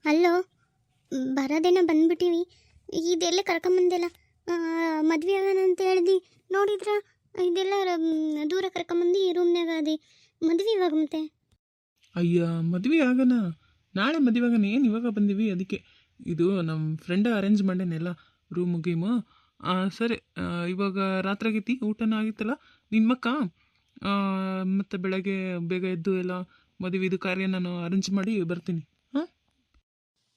ಅಲ್ಲೋ, ಬರೋದೇನೋ ಬಂದ್ಬಿಟ್ಟಿವಿ. ಇದೆಲ್ಲ ಕರ್ಕೊಂಬಂದೆಲ್ಲ ಮದ್ವೆ ಆಗೋಣ ಅಂತ ಹೇಳ್ದು ನೋಡಿದ್ರ ಇದೆಲ್ಲ ದೂರ ಕರ್ಕೊಂಬಂದು ರೂಮ್ನಾಗ ಅದಿ ಮದ್ವೆ ಇವಾಗ ಮತ್ತೆ. ಅಯ್ಯ, ಮದುವೆ ಆಗೋಣ, ನಾಳೆ ಮದುವೆ ಆಗೋಣ. ಏನು ಇವಾಗ ಬಂದೀವಿ? ಅದಕ್ಕೆ ಇದು ನಮ್ಮ ಫ್ರೆಂಡ್ ಅರೇಂಜ್ ಮಾಡೇನೆಲ್ಲ ರೂಮು ಗೀಮು. ಸರಿ, ಇವಾಗ ರಾತ್ರಿ ಆಗೈತಿ, ಊಟನೂ ಆಗಿತ್ತಲ್ಲ ನಿನ್ನ ಮಕ್ಕ. ಮತ್ತು ಬೆಳಗ್ಗೆ ಬೇಗ ಎದ್ದು ಎಲ್ಲ ಮದುವೆ ಇದು ಕಾರ್ಯ ನಾನು ಅರೇಂಜ್ ಮಾಡಿ ಬರ್ತೀನಿ. ಹಾಂ,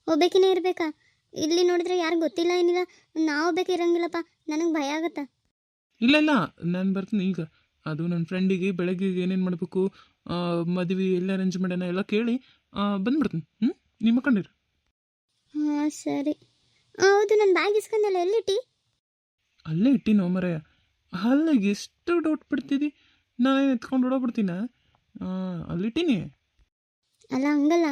ಹೋಗ್ಬೇಕಿನೇ ಇರಬೇಕಾ? ಇಲ್ಲಿ ನೋಡಿದ್ರೆ ಯಾರು ಗೊತ್ತಿಲ್ಲ ಏನಿಲ್ಲ, ನಾವು ಬೇಕಿರಂಗಿಲ್ಲಪ್ಪ, ನನಗೆ ಭಯ ಆಗತ್ತಾ. ಇಲ್ಲ ಇಲ್ಲ, ನಾನು ಬರ್ತೀನಿ ಈಗ. ಅದು ನನ್ನ ಫ್ರೆಂಡಿಗೆ ಬೆಳಗ್ಗೆ ಏನೇನು ಮಾಡಬೇಕು, ಮದುವೆ ಎಲ್ಲ ಅರೇಂಜ್ ಮಾಡೋಣ ಎಲ್ಲ ಕೇಳಿ ಬಂದ್ಬಿಡ್ತೀನಿ. ನಿಮ್ಮ ಕಂಡಿರು. ಹಾಂ ಸರಿ. ಹೌದು, ನನ್ನ ಬ್ಯಾಗ್ ಇಸ್ಕೊಂಡಲ್ಲ, ಎಲ್ಲಿಟ್ಟಿ? ಅಲ್ಲೇ ಇಟ್ಟಿನೋ ಮರೆಯ. ಅಲ್ಲ, ಎಷ್ಟು ಡೌಟ್ ಬಿಡ್ತಿದ್ದಿ, ನಾನೇನು ಎತ್ಕೊಂಡು ಓಡೋಗ್ಬಿಡ್ತೀನ? ಅಲ್ಲಿಟ್ಟಿನಿ. ಅಲ್ಲ ಹಂಗಲ್ಲ,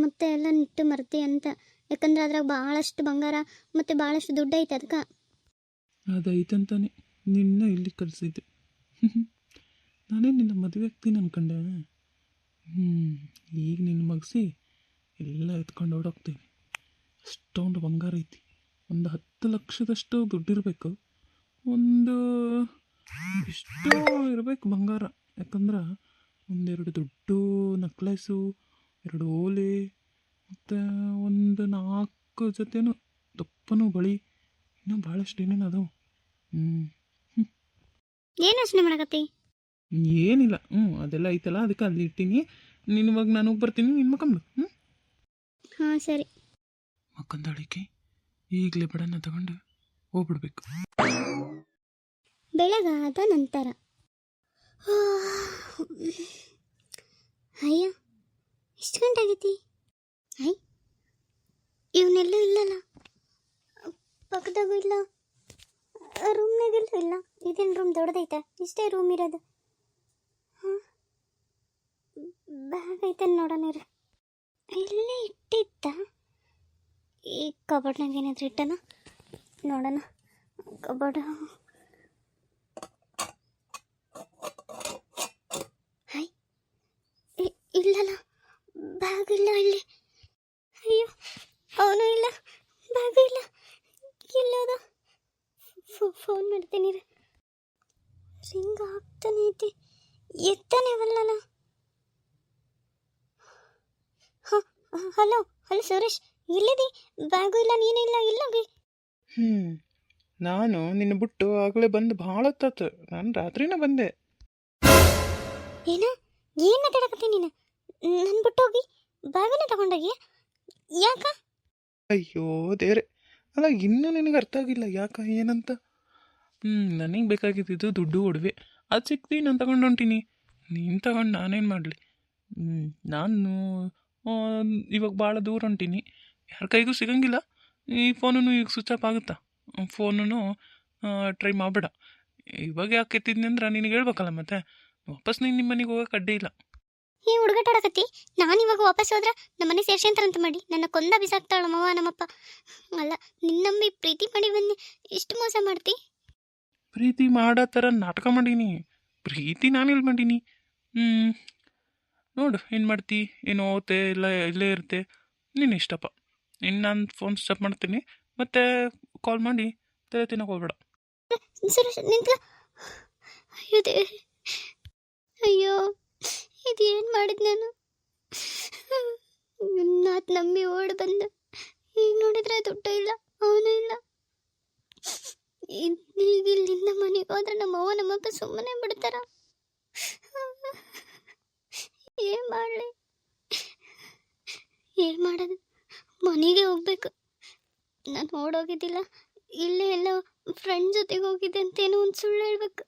ಮತ್ತೆ ಎಲ್ಲ ನಿಟ್ಟು ಮರ್ತಿ ಅಂತ. ಯಾಕಂದ್ರೆ ಅದ್ರಾಗ ಭಾಳಷ್ಟು ಬಂಗಾರ ಮತ್ತು ಭಾಳಷ್ಟು ದುಡ್ಡು ಐತೆ ಅದಕ್ಕೆ. ಅದೈತಂತಾನೆ ನಿನ್ನ ಇಲ್ಲಿ ಕಲಿಸಿದ್ದೆ. ನಾನೇ ನಿನ್ನ ಮದುವೆ ಆಗ್ತೀನಿ ಅನ್ಕೊಂಡೆ. ಈಗ ನಿನ್ನ ಮಗಸಿ ಎಲ್ಲ ಎತ್ಕೊಂಡು ಓಡೋಗ್ತೀನಿ. ಅಷ್ಟೊಂದು ಬಂಗಾರ ಐತಿ. ಒಂದು 10 ಲಕ್ಷದಷ್ಟು ದುಡ್ಡಿರಬೇಕು. ಒಂದು ಎಷ್ಟೋ ಇರಬೇಕು ಬಂಗಾರ. ಯಾಕಂದ್ರೆ ಒಂದೆರಡು ದೊಡ್ಡ ನಕ್ಲೆಸು, 2 ಓಲೆ, ಮತ್ತು ಒಂದು 4 ಜೊತೆನೂ ದಪ್ಪನೂ ಬಳಿ, ಇನ್ನೂ ಭಾಳಷ್ಟು ಏನೇನು ಅದಾವು. ಏನು ಯೋಚನೆ ಮಾಡಕತ್ತಿ? ಏನಿಲ್ಲ, ಅದೆಲ್ಲ ಐತಲ್ಲ, ಅದಕ್ಕೆ ಅಲ್ಲಿ ಇಟ್ಟೀನಿ. ನೀನು ಇವಾಗ ನಾನು ಬರ್ತೀನಿ, ನಿನ್ನ ಮಕ್ಕಂದು. ಹಾಂ ಸರಿ. ಮಕ್ಕಂದಳಿಕೆ ಈಗಲೇ ಬಡನ್ನ ತಗೊಂಡು ಹೋಗ್ಬಿಡ್ಬೇಕು. ಬೆಳಗಾದ ನಂತರ. ಅಯ್ಯ, ಎಷ್ಟು ಗಂಟೆ ಆಗೈತಿ? ಇವನ್ನೆಲ್ಲೂ ಇಲ್ಲಲ್ಲ, ಪಕ್ಕದಾಗೂ ಇಲ್ಲ, ರೂಮ್ನಾಗೆಲ್ಲೂ ಇಲ್ಲ. ಇದೇನು ರೂಮ್ ದೊಡ್ಡದೈತೆ? ಇಷ್ಟೇ ರೂಮ್ ಇರೋದು. ಹಾಂ, ಬ್ಯಾಗ್ ಐತೆ ನೋಡೋಣ ಇರು. ಇಲ್ಲೇ ಇಟ್ಟಿದ್ದ. ಈ ಕಬೋರ್ಡ್ನಾಗ ಏನಾದರೂ ಇಟ್ಟನ ನೋಡೋಣ. ಕಬೋರ್ಡ್ ಇಲ್ಲಲ್ಲ, ಬ್ಯಾಗ್ ಇಲ್ಲ ಇಲ್ಲಿ. ಅಯ್ಯೋ, ಅವನು ಇಲ್ಲ, ಬ್ಯಾಗ್ ಇಲ್ಲ. ಇಲ್ಲದ ಫೋನ್ ಮಾಡ್ತೀನಿ. ರಿಂಗ್ ಆಗ್ತಾನೆ ಐತಿ, ಎತ್ತಾನೆ ಬಲ್ಲಲ್ಲ. ಹಾಂ, ಹಲೋ ಹಲೋ ಸುರೇಶ್, ಇಲ್ಲಿದಿ? ಬ್ಯಾಗು ಇಲ್ಲ, ನೀನು ಇಲ್ಲ, ಇಲ್ಲೋಗಿ. ನಾನು ನಿನ್ನ ಬಿಟ್ಟು ಆಗಲೇ ಬಂದು ಭಾಳ ಹೊತ್ತಾತು. ನಾನು ರಾತ್ರಿನ ಬಂದೆ. ಏನು ಮಾತಾಡಕತ್ತೀನಿ ನೀನು? ನನ್ನ ಬಿಟ್ಟು ಹೋಗಿ ಬ್ಯಾಗನ್ನ ತಗೊಂಡೋಗಿ ಯಾಕ? ಅಯ್ಯೋ ದೇವ್ರೆ, ಅಲ್ಲ ಇನ್ನೂ ನಿನಗೆ ಅರ್ಥ ಆಗಿಲ್ಲ ಯಾಕ ಏನಂತ? ನನಗೆ ಬೇಕಾಗಿದ್ದು ದುಡ್ಡು ಒಡವೆ. ಅದು ಸಿಕ್ತಿ, ನಾನು ತಗೊಂಡು ಹೊಂಟೀನಿ. ನೀನು ತಗೊಂಡು ನಾನೇನು ಮಾಡಲಿ? ನಾನು ಇವಾಗ ಭಾಳ ದೂರ ಹೊಂಟೀನಿ, ಯಾರ ಕೈಗೂ ಸಿಗಂಗಿಲ್ಲ. ಈ ಫೋನೂ ಈಗ ಸ್ವಿಚ್ ಆಫ್ ಆಗುತ್ತಾ? ಫೋನೂ ಟ್ರೈ ಮಾಡಬೇಡ. ಇವಾಗ ಯಾಕೆ ಎತ್ತಿದ್ನಿ ಅಂದ್ರೆ ನಿನಗೆ ಹೇಳ್ಬೇಕಲ್ಲ, ಮತ್ತೆ ವಾಪಸ್ ನೀನು ನಿಮ್ಮ ಮನೆಗೆ ಹೋಗೋಕೆ ಅಡ್ಡಿ ಇಲ್ಲ. ಈ ಹುಡುಗಾಟಾಡಕತ್ತಿ. ನಾನು ಇವಾಗ ವಾಪಸ್ ಹೋದ್ರೆ ನಮ್ಮನೆ ಸೇರ್ಸಂತಾರಂತ ಮಾಡಿ ನನ್ನ ಕೊಂದ ಬಿಸಾಕ್ತಾಳ ನಮ್ಮವ್ವ ನಮ್ಮಪ್ಪ. ಅಲ್ಲ, ನಿನ್ನಂಬಿ ಪ್ರೀತಿ ಮಾಡಿ ಬನ್ನಿ, ಇಷ್ಟು ಮೋಸ ಮಾಡ್ತಿ? ಪ್ರೀತಿ ಮಾಡೋ ಥರ ನಾಟಕ ಮಾಡೀನಿ. ಪ್ರೀತಿ ನಾನೆಲ್ಲಿ ಮಾಡೀನಿ? ನೋಡು ಏನು ಮಾಡ್ತಿ, ಏನು ಓತೆ ಇಲ್ಲ ಇಲ್ಲೇ ಇರುತ್ತೆ, ನೀನು ಇಷ್ಟಪ್ಪ. ಇನ್ನು ನಾನು ಫೋನ್ ಸ್ಟಾಪ್ ಮಾಡ್ತೀನಿ, ಮತ್ತೆ ಕಾಲ್ ಮಾಡಿ ತಲೆ ತಿನ್ನೋಕೆ ಹೋಗ್ಬೇಡ. ಸುರೇಶ್ ನಿಂತ. ಅಯ್ಯೋ ದೇವ್ರೆ, ಅಯ್ಯೋ ಇದೇನು ಮಾಡಿದ್ ನಾನು? ನಾತ್ ನಂಬಿ ಓಡ್ ಬಂದ, ಈಗ ನೋಡಿದ್ರೆ ದುಡ್ಡು ಇಲ್ಲ, ಅವನು ಇಲ್ಲ. ಈಗ ಇಲ್ಲಿಂದ ಮನೆಗೆ ಹೋದ್ರೆ ನಮ್ಮವ್ವ ನಮ್ಮಪ್ಪ ಸುಮ್ಮನೆ ಬಿಡ್ತಾರ? ಏನು ಮಾಡಲಿ, ಏನು ಮಾಡೋದು? ಮನೆಗೆ ಹೋಗ್ಬೇಕು. ನಾನು ಓಡೋಗಿದ್ದಿಲ್ಲ, ಇಲ್ಲೇ ಎಲ್ಲ ಫ್ರೆಂಡ್ ಜೊತೆಗೆ ಹೋಗಿದ್ದೆ ಅಂತೇನೋ ಒಂದು ಸುಳ್ಳು ಹೇಳ್ಬೇಕು.